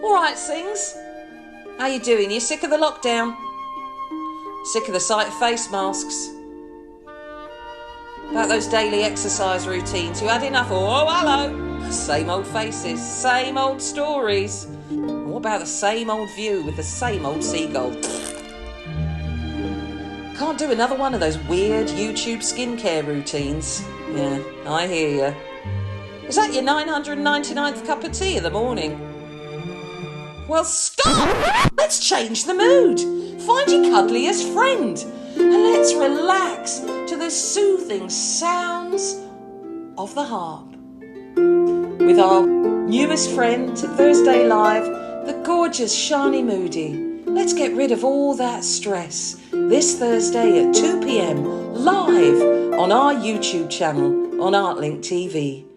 All right, Sings. How you doing? You sick of the lockdown? Sick of the sight of face masks? About those daily exercise routines? You had enough? Oh, hello! Same old faces, same old stories. What about the same old view with the same old seagull? Can't do another one of those weird YouTube skincare routines. Yeah, I hear you. Is that your 999th cup of tea in the morning? Well, stop! Let's change the mood. Find your cuddliest friend and let's relax to the soothing sounds of the harp. With our newest friend to Thursday Live, the gorgeous Siannie Moodie. Let's get rid of all that stress this Thursday at 2 p.m. live on our YouTube channel on ArtlinkTV.